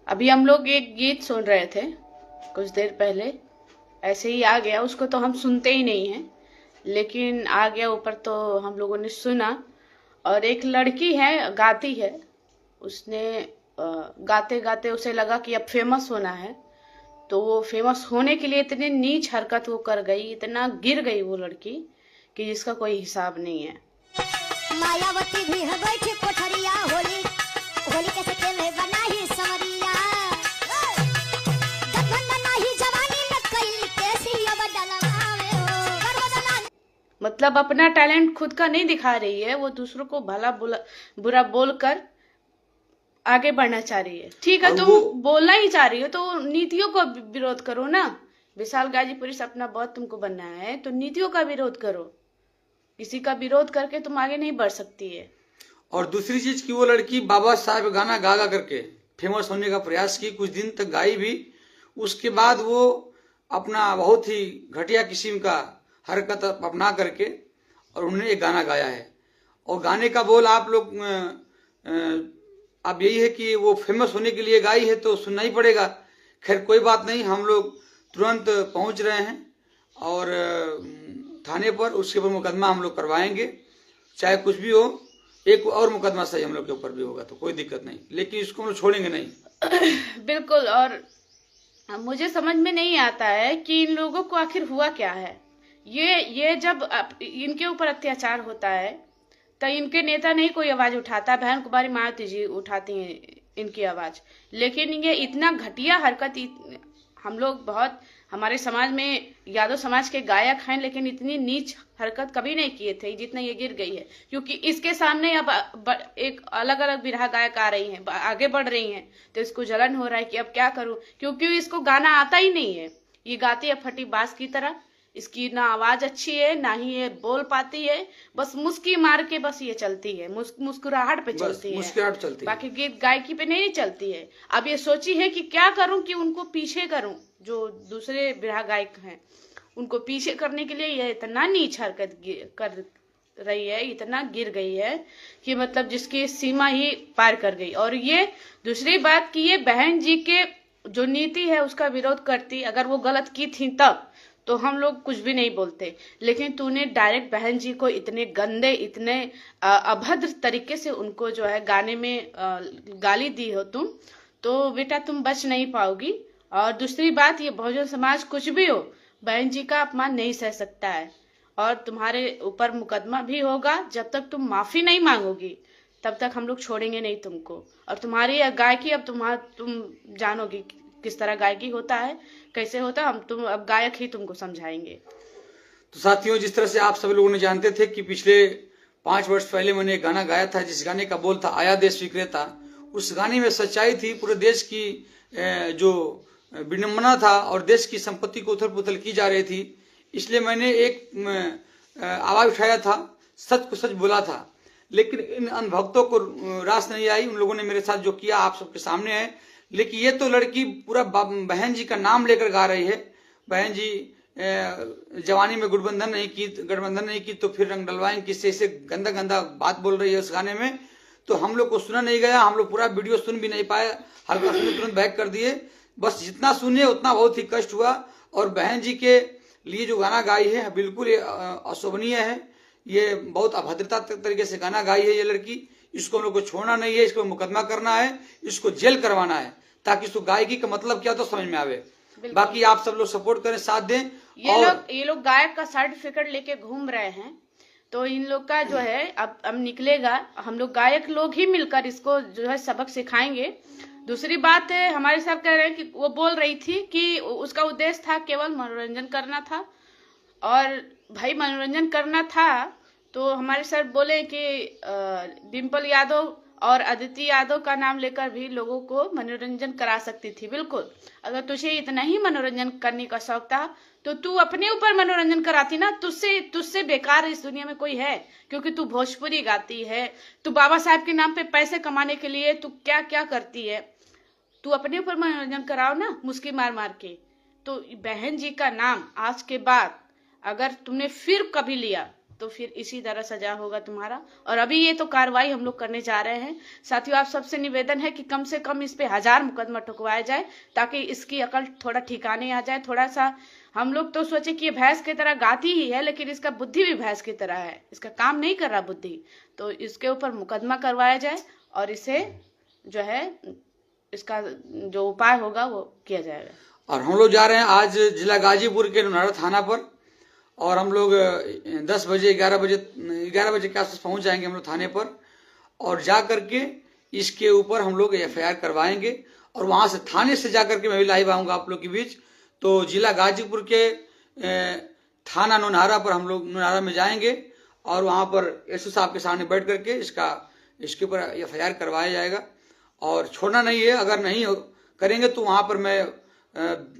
अभी हम लोग एक गीत सुन रहे थे कुछ देर पहले, ऐसे ही आ गया। उसको तो हम सुनते ही नहीं हैं, लेकिन आ गया ऊपर तो हम लोगों ने सुना। और एक लड़की है, गाती है। उसने गाते गाते उसे लगा कि अब फेमस होना है, तो वो फेमस होने के लिए इतनी नीच हरकत वो कर गई, इतना गिर गई वो लड़की कि जिसका कोई हिसाब नहीं है। मायावती भी है बैठी कोठरिया, होली होली कैसे खेले बनाही समरिया, गठबंधन नाही जवानी में कई कैसी अब डलवावे हो गर्वदना। मतलब अपना टैलेंट खुद का नहीं दिखा रही है, वो दूसरों को भला बुरा बोलकर आगे बढ़ना चाह रही है। ठीक है, और तुम बोलना ही चाह रही हो तो नीतियों का विरोध करो ना। विशाल गाजीपुरी सपना बहुत तुमको बनना है तो नीतियों का विरोध करो। किसी का विरोध करके तुम आगे नहीं बढ़ सकती है। और दूसरी चीज कि वो लड़की बाबा साहब गाना गा गा करके फेमस होने का प्रयास की, कुछ दिन तक गाई भी। उसके बाद वो अपना बहुत ही घटिया किस्म का हरकत अपना करके और उन्होंने एक गाना गाया है। और गाने का बोल आप लोग अब यही है कि वो फेमस होने के लिए गाई है तो सुनना ही पड़ेगा। खैर कोई बात नहीं, हम लोग तुरंत पहुंच रहे हैं और थाने पर उसके ऊपर मुकदमा हम लोग करवाएंगे, चाहे कुछ भी हो। एक और मुकदमा सही हम लोग के ऊपर भी होगा तो कोई दिक्कत नहीं, लेकिन इसको हम लोग छोड़ेंगे नहीं। बिल्कुल। और मुझे समझ में नहीं आता है कि इन लोगों को आखिर हुआ क्या है। ये जब इनके ऊपर अत्याचार होता है तो इनके नेता नहीं कोई आवाज उठाता। बहन कुमारी मायावती जी उठाती हैं इनकी आवाज, लेकिन ये इतना घटिया हरकत हम लोग बहुत हमारे समाज में यादव समाज के गायक हैं, लेकिन इतनी नीच हरकत कभी नहीं किए थे जितना ये गिर गई है। क्योंकि इसके सामने अब एक अलग अलग बिरहा गायक आ रही हैं, आगे बढ़ रही हैं, तो इसको जलन हो रहा है कि अब क्या करूं, क्योंकि इसको गाना आता ही नहीं है। ये गाती है फटी बास की तरह। इसकी ना आवाज अच्छी है, ना ही ये बोल पाती है। बस मुस्की मार के बस ये चलती है, मुस्कुराहट पे चलती है, मुस्कुराहट चलती है, बाकी गीत गायकी पे नहीं चलती है। अब ये सोची है कि क्या करूं कि उनको पीछे करूं, जो दूसरे बिरहा गायक हैं उनको पीछे करने के लिए ये इतना नीच हरकत कर रही है, इतना गिर गई है कि मतलब जिसकी सीमा ही पार कर गई। और ये दूसरी बात कि ये बहन जी के जो नीति है उसका विरोध करती। अगर वो गलत की थी तब तो हम लोग कुछ भी नहीं बोलते, लेकिन तूने डायरेक्ट बहन जी को इतने गंदे, इतने अभद्र तरीके से उनको जो है गाने में गाली दी हो तुम, तो बेटा तुम बच नहीं पाओगी। और दूसरी बात, ये बहुजन समाज कुछ भी हो, बहन जी का अपमान नहीं सह सकता है और तुम्हारे ऊपर मुकदमा भी होगा। जब तक तुम माफी नहीं मांगोगी तब तक हम लोग छोड़ेंगे नहीं तुमको। और तुम्हारी गायकी अब तुम जानोगी किस तरह गायकी होता है, कैसे होता है। तुम अब गायक ही तुमको समझाएंगे। तो साथियों, जिस तरह से आप सब लोगों ने जानते थे कि पिछले 5 वर्ष पहले मैंने एक गाना गाया था, जिस गाने का बोल था आया देश विक्रेता। उस गाने में सच्चाई थी, पूरे देश की जो विडंबना था और देश की संपत्ति को उथल पुथल की जा रही थी। इसलिए मैंने एक आवाज उठाया था, सच को सच बोला था। लेकिन इन अनभक्तों को रास नहीं आई। उन लोगों ने मेरे साथ जो किया आप सबके सामने है। लेकिन ये तो लड़की पूरा बहन जी का नाम लेकर गा रही है। बहन जी जवानी में गठबंधन नहीं की तो फिर रंग डलवाएंगे किससे, इसे गंदा गंदा बात बोल रही है उस गाने में। तो हम लोग को सुना नहीं गया, हम लोग पूरा वीडियो सुन भी नहीं पाए, हल्का सुने तुरंत बैक कर दिए। बस जितना सुने उतना बहुत ही कष्ट हुआ। और बहन जी के लिए जो गाना गाई है बिल्कुल अशोभनीय है। ये बहुत अभद्रता तरीके से गाना गाई है ये लड़की। इसको हम लोग को छोड़ना नहीं है, इसको मुकदमा करना है, इसको जेल करवाना है, ताकि इसको गायकी का मतलब क्या तो समझ में आवे। बाकी आप सब लोग सपोर्ट करें, साथ दें। ये लोग गायक का सर्टिफिकेट लेके घूम रहे हैं, तो इन लोग का जो है अब निकलेगा। हम लोग गायक लोग ही मिलकर इसको जो है सबक सिखाएंगे। दूसरी बात है, हमारे साहब कह रहे हैं कि वो बोल रही थी कि उसका उद्देश्य था केवल मनोरंजन करना था। और भाई मनोरंजन करना था तो हमारे सर बोले कि डिम्पल यादव और अदिति यादव का नाम लेकर भी लोगों को मनोरंजन करा सकती थी। बिल्कुल, अगर तुझे इतना ही मनोरंजन करने का शौक था तो तू अपने ऊपर मनोरंजन कराती ना। तुझसे बेकार इस दुनिया में कोई है, क्योंकि तू भोजपुरी गाती है, तू बाबा साहब के नाम पे पैसे कमाने के लिए तू क्या क्या करती है। तू अपने ऊपर मनोरंजन कराओ ना, मुस्की मार मार के। तो बहन जी का नाम आज के बाद अगर तुमने फिर कभी लिया तो फिर इसी तरह सजा होगा तुम्हारा। और अभी ये तो कार्रवाई हम लोग करने जा रहे हैं। साथियों, आप सबसे निवेदन है कि कम से कम इस पे 1000 मुकदमा ठुकवाया जाए, ताकि इसकी अकल थोड़ा ठिकाने आ जाए। थोड़ा सा हम लोग तो सोचे कि ये भैंस की तरह गाती ही है, लेकिन इसका बुद्धि भी भैंस की तरह है, इसका काम नहीं कर रहा बुद्धि। तो इसके ऊपर मुकदमा करवाया जाए और इसे जो है इसका जो उपाय होगा वो किया जाएगा। और हम लोग जा रहे हैं आज जिला गाजीपुर के लुनारा थाना पर, और हम लोग 10 बजे 11 बजे के आसपास पहुंच जाएंगे हम लोग थाने पर, और जा करके इसके ऊपर हम लोग FIR करवाएंगे। और वहां से थाने से जा करके मैं भी लाइव आऊंगा आप लोग के बीच। तो जिला गाजीपुर के थाना नौनहारा पर हम लोग नौनहारा में जाएंगे, और वहां पर SO साहब के सामने बैठ करके इसके ऊपर FIR करवाया जाएगा। और छोड़ना नहीं है, अगर नहीं करेंगे तो वहां पर मैं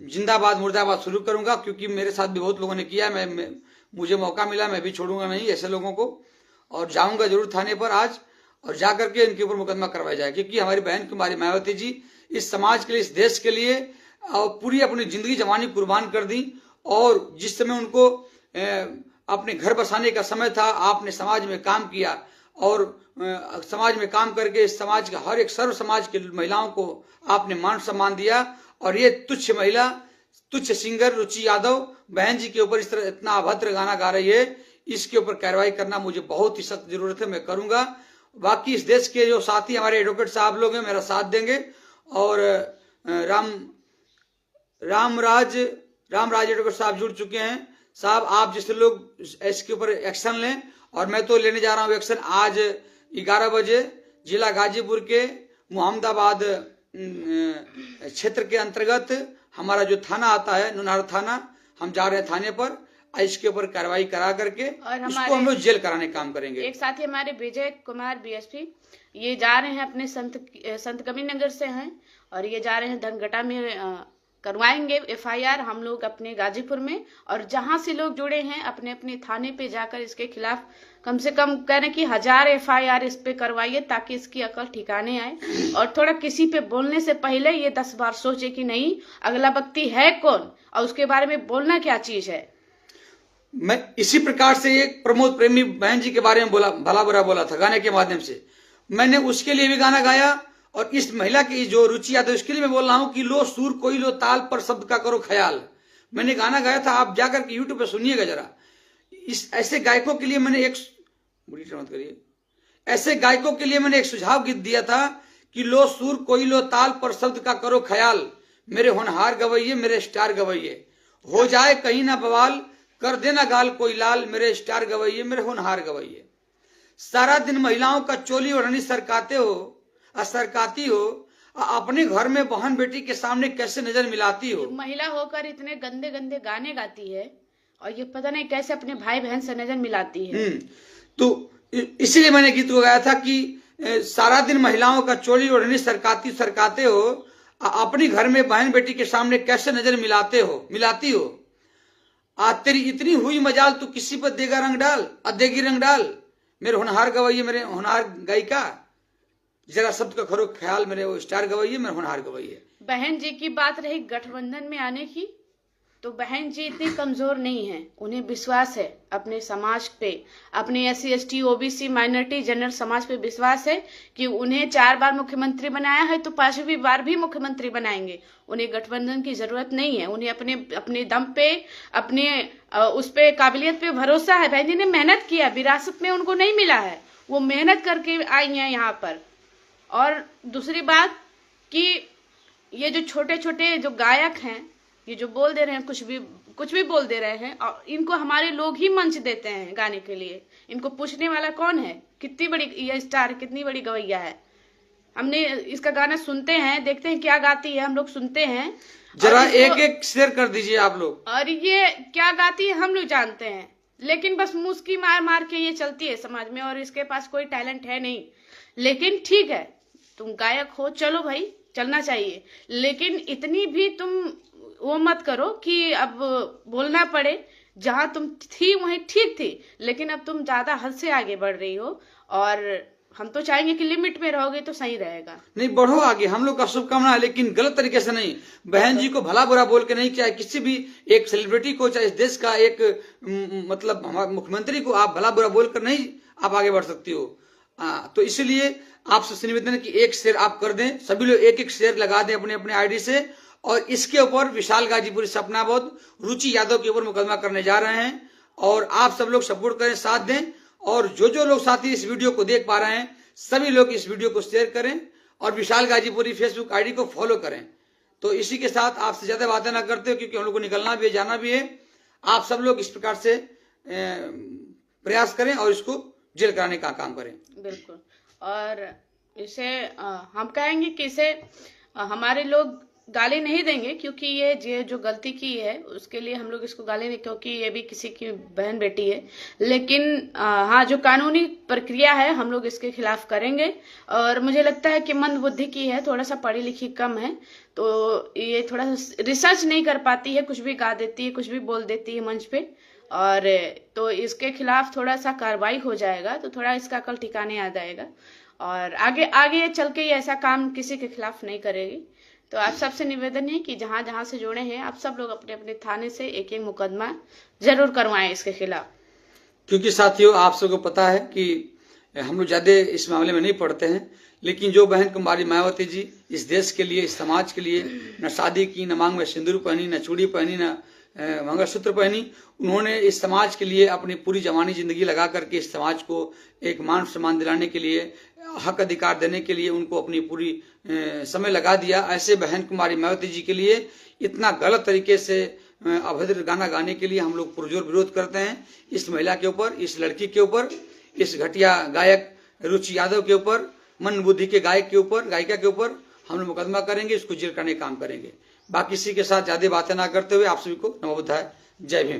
जिंदाबाद मुर्दाबाद शुरू करूंगा, क्योंकि मेरे साथ भी बहुत लोगों ने किया। मुझे मौका मिला, मैं भी छोड़ूंगा नहीं ऐसे लोगों को, और जाऊंगा जरूर थाने पर आज, और जा करके इनके ऊपर मुकदमा करवाया जाए। क्योंकि हमारी बहन कुमारी मायावती जी इस समाज के लिए, इस देश के लिए पूरी अपनी जिंदगी जवानी कुर्बान कर दी। और जिस समय उनको अपने घर बसाने का समय था, आपने समाज में काम किया, और समाज में काम करके इस समाज का हर एक सर्व समाज के महिलाओं को आपने मान सम्मान दिया। और ये तुच्छ सिंगर रुचि यादव बहन जी के ऊपर इस तरह इतना अभद्र गाना गा रही है, इसके ऊपर कार्रवाई करना मुझे बहुत ही सख्त जरूरत है, मैं करूंगा। बाकी इस देश के जो साथी हमारे एडवोकेट साहब लोग हैं मेरा साथ देंगे, और रामराज एडवोकेट साहब जुड़ चुके हैं। साहब, आप जैसे लोग इसके ऊपर एक्शन लें, और मैं तो लेने जा रहा हूँ एक्शन। आज 11 बजे जिला गाजीपुर के मोहम्मदाबाद क्षेत्र के अंतर्गत हमारा जो थाना आता है नौनहारा थाना, हम जा रहे हैं थाने पर। इसके ऊपर कार्रवाई करा करके इसको हम लोग जेल कराने का काम करेंगे। एक साथी हमारे विजय कुमार BSP, ये जा रहे हैं अपने संत कबीर नगर से हैं, और ये जा रहे हैं धनगटा में करवाएंगे FIR हम लोग अपने गाजीपुर में। और जहां से लोग जुड़े हैं अपने अपने थाने पे जाकर इसके खिलाफ कम से कम कह रहे कि 1000 FIR इस पे करवाइए, ताकि इसकी अकल ठिकाने आए। और थोड़ा किसी पे बोलने से पहले ये 10 बार सोचे कि नहीं अगला व्यक्ति है कौन, और उसके बारे में बोलना क्या चीज है। मैं इसी प्रकार से एक प्रमोद प्रेमी बहन जी के बारे में भला बुरा बोला था गाने के माध्यम से, मैंने उसके लिए भी गाना गाया। और इस महिला की जो रुचि यादव, इसके लिए मैं बोल रहा हूं कि लो सुर कोई लो ताल पर शब्द का करो ख्याल, मैंने गाना गाया था। आप जाकर के YouTube पे सुनिएगा जरा। इस ऐसे गायकों के लिए मैंने ऐसे गायकों के लिए मैंने एक सुझाव गीत दिया था कि लो सुर कोई लो ताल पर शब्द का करो ख्याल, मेरे होनहार गवैये मेरे स्टार गवैये, हो जाए कहीं ना बवाल कर देना गाल कोई लाल, मेरे स्टार गवैये मेरे होनहार गवैये। सारा दिन महिलाओं का चोली ओढ़नी सरकाती हो, अपने घर में बहन बेटी के सामने कैसे नजर मिलाती हो। महिला होकर इतने गंदे गंदे गाने गाती है, और ये पता नहीं कैसे अपने भाई बहन से नजर मिलाती है। तो इसीलिए मैंने गीत को गाया था कि सारा दिन महिलाओं का चोली ओढ़नी सरकाते हो, अपनी घर में बहन बेटी के सामने कैसे नजर मिलाती हो। आज तेरी इतनी हुई मजाल तू किसी पर देगा रंग डाल, मेरे होनहार गवैये मेरे होनहार गायिका, जरा शब्द का करो ख्याल, मेरे वो स्टार गवैये मेरे होनहार गवैये। बहन जी की बात रही गठबंधन में आने की, तो बहन जी इतनी कमजोर नहीं है, उन्हें विश्वास है अपने समाज पे, अपने SC ST OBC minority general समाज पे विश्वास है कि उन्हें 4 बार मुख्यमंत्री बनाया है तो 5वीं बार भी मुख्यमंत्री बनाएंगे। उन्हें गठबंधन की जरूरत नहीं है, उन्हें अपने दम पे, अपने उस पे काबिलियत पे भरोसा है। बहन जी ने मेहनत किया, विरासत में उनको नहीं मिला है, वो मेहनत करके आई है यहाँ पर। और दूसरी बात कि ये जो छोटे छोटे जो गायक हैं, ये जो बोल दे रहे हैं, कुछ भी बोल दे रहे हैं, और इनको हमारे लोग ही मंच देते हैं गाने के लिए। इनको पूछने वाला कौन है, कितनी बड़ी ये स्टार, कितनी बड़ी गवैया है। हमने इसका गाना सुनते हैं, देखते हैं क्या गाती है, हम लोग सुनते हैं। जरा एक शेयर कर दीजिए आप लोग। और ये क्या गाती है हम लोग जानते हैं, लेकिन बस मुस्की मार मार के ये चलती है समाज में, और इसके पास कोई टैलेंट है नहीं। लेकिन ठीक है, तुम गायक हो, चलो भाई चलना चाहिए, लेकिन इतनी भी तुम वो मत करो कि अब बोलना पड़े। जहां तुम थी वहीं ठीक थी, लेकिन अब तुम ज्यादा हद से आगे बढ़ रही हो। और हम तो चाहेंगे कि लिमिट में रहोगे तो सही रहेगा। नहीं, बढ़ो आगे, हम लोग का शुभकामना है, लेकिन गलत तरीके से नहीं। बहन जी को भला बुरा बोल के नहीं, चाहे किसी भी एक सेलिब्रिटी को, चाहे इस देश का एक मतलब हमारे मुख्यमंत्री को आप भला बुरा बोलकर नहीं आप आगे बढ़ सकती हो। तो इसलिए आप सबसे निवेदन है कि एक शेयर आप कर दें, सभी लोग एक एक शेयर लगा दें अपने अपने आईडी से, और इसके ऊपर विशाल गाजीपुरी सपना बहुत रुचि यादव के ऊपर मुकदमा करने जा रहे हैं। और आप सब लोग सपोर्ट करें, साथ दें, और जो लोग साथी इस वीडियो को देख पा रहे हैं सभी लोग इस वीडियो को शेयर करें और विशाल गाजीपुरी फेसबुक आईडी को फॉलो करें। तो इसी के साथ आपसे ज्यादा बातें ना करते हो, क्योंकि हम लोग को निकलना भी है, जाना भी है। आप सब लोग इस प्रकार से प्रयास करें और इसको जेल कराने का काम करें। बिल्कुल। और इसे हम कहेंगे कि इसे हमारे लोग गाली नहीं देंगे, क्योंकि ये जो गलती की है उसके लिए हम लोग इसको गाली नहीं, क्योंकि ये भी किसी की बहन बेटी है। लेकिन हाँ, जो कानूनी प्रक्रिया है हम लोग इसके खिलाफ करेंगे। और मुझे लगता है कि मंद बुद्धि की है, थोड़ा सा पढ़ी लिखी कम है, तो ये थोड़ा सा रिसर्च नहीं कर पाती है, कुछ भी गा देती है, कुछ भी बोल देती है मंच पे। और तो इसके खिलाफ थोड़ा सा कार्रवाई हो जाएगा तो थोड़ा इसका अकल ठिकाने आ जाएगा, और आगे चल के ये ऐसा काम किसी के खिलाफ नहीं करेगी। तो आप सबसे निवेदन है कि जहां जहां से जुड़े हैं आप सब लोग अपने अपने थाने से एक एक मुकदमा जरूर करवाएं इसके खिलाफ। क्योंकि साथियों, आप सबको पता है कि हम लोग ज्यादा इस मामले में नहीं पढ़ते हैं, लेकिन जो बहन कुमारी मायावती जी इस देश के लिए, इस समाज के लिए न शादी की, न मांग में सिंदूर पहनी, न चूड़ी पहनी, न मंगलसूत्र पहनी, उन्होंने इस समाज के लिए अपनी पूरी जवानी जिंदगी लगा करके इस समाज को एक मान सम्मान दिलाने के लिए, हक अधिकार देने के लिए उनको अपनी पूरी समय लगा दिया। ऐसे बहन कुमारी मायावती जी के लिए इतना गलत तरीके से अभद्र गाना गाने के लिए हम लोग पुरजोर विरोध करते हैं। इस महिला के ऊपर, इस लड़की के ऊपर, इस घटिया गायक रुचि यादव के ऊपर, मन बुद्धि के गायक के ऊपर, गायिका के ऊपर हम लोग मुकदमा करेंगे, इसको जेल करने का काम करेंगे। बाकी इसी के साथ ज्यादा बातें ना करते हुए आप सभी को नमो बुद्धाय, जय भीम।